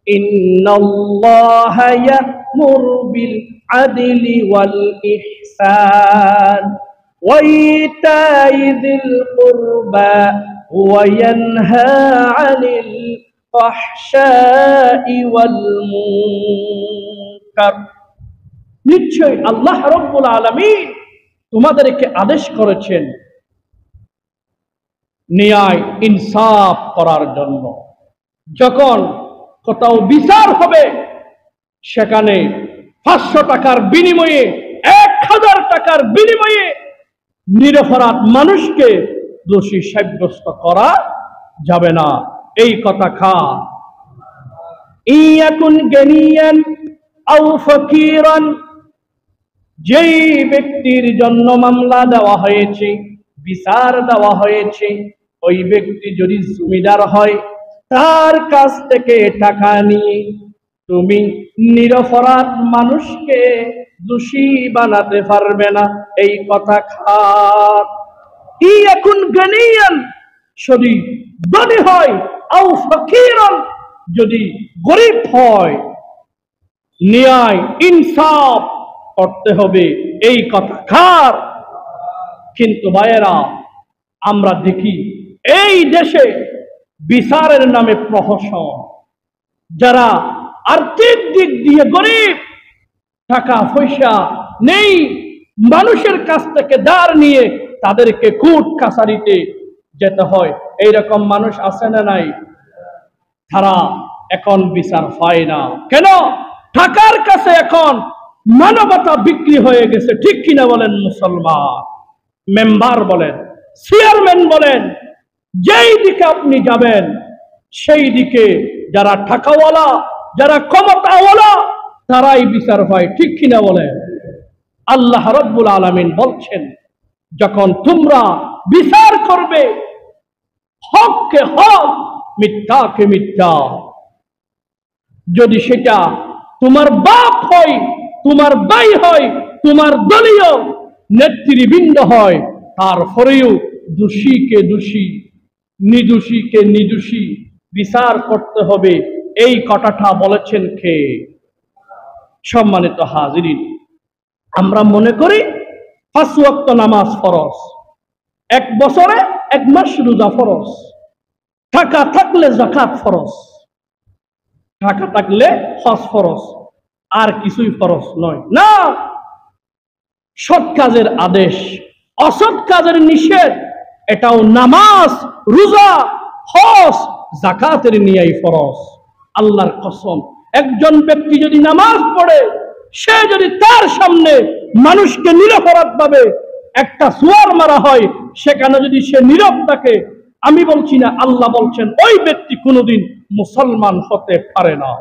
ইন্নাল্লাহা ইয়া'মুরু বিল আদলি ওয়াল ইহসান ওয়া ইতা'i যিল কুরবা ওয়া ইয়ানহা 'আনিল ফাহশাই ওয়াল মুনকার। নিশ্চয় আল্লাহ রাব্বুল আলামিন তোমাদেরকে আদেশ করেছেন ন্যায় ইনসাফ করার জন্য। যখন কোথাও বিচার হবে সেখানে 500 টাকার বিনিময়ে 1000 টাকার বিনিময়ে নিরপরাধ মানুষকে দোষী সাব্যস্ত করা যাবে না। এই কথা ইয়াকুন গানিয়ান আও ফাকিরান, যেই ব্যক্তির জন্য মামলা দেওয়া হয়েছে, বিচার দেওয়া হয়েছে, ওই ব্যক্তি যদি জমিদার হয়, তার কাছ থেকে টাকা নিয়ে তুমি নিরপরাধ মানুষকে দোষী বানাতে পারবে না। এই কথা ইয়াকুন গানিয়ান, যদি ধনী হয়, আও ফাকিরান, যদি গরিব হয়, ন্যায় ইনসাফ করতে হবে। এই কথা কিন্তু ভাইয়েরা, আমরা দেখি এই দেশে বিচারের নামে প্রহসন, যারা আর্থিক দিক দিয়ে গরিব, টাকা পয়সা নেই, মানুষের কাছ থেকে ধার নিয়ে তাদেরকে কোর্ট কাছারিতে যেতে হয়, এইরকম মানুষ আছে না নাই? তারা এখন বিচার পায় না কেন? টাকার কাছে এখন মানবতা বিক্রি হয়ে গেছে। ঠিক কিনা বলেন মুসলমান? মেম্বার বলেন, চেয়ারম্যান বলেন, যেই দিকে আপনি যাবেন সেই দিকে যারা টাকাওয়ালা, যারা ক্ষমতাওয়ালা, তারাই বিচার পায়। ঠিক কিনা বলেন? আল্লাহ রাব্বুল আলামিন বলছেন, যখন তোমরা বিচার করবে, হককে হক, মিথ্যাকে মিথ্যা, যদি সেটা তোমার বাপ হয়, তোমার ভাই হয়, তোমার দলীয় নেতৃবৃন্দ হয়, তারপরেও দোষীকে দোষী, নির্দোষীকে নির্দোষী বিচার করতে হবে। এই কথাটা বলেছেন কে? সম্মানিত হাজিরিন, আমরা মনে করি 5 ওয়াক্ত নামাজ ফরজ, 1 বছরে 1 মাস রোজা ফরজ, টাকা থাকলে যাকাত ফরজ, টাকা থাকলে হজ ফরজ, আর কিছুই ফরজ নয়। না, সৎ কাজের আদেশ, অসৎ কাজের নিষেধ, এটাও নামাজ, রোজা, হজ, যাকাতের নিয়াই ফরজ। আল্লাহর কসম, একজন ব্যক্তি যদি নামাজ পড়ে, সে যদি তার সামনে মানুষকে নিরপরাধ ভাবে একটা সুয়ার মারা হয়, সেখানে যদি সে নীরব থাকে, আমি বলছি না, আল্লাহ বলছেন ওই ব্যক্তি কোনোদিন মুসলমান হতে পারে না।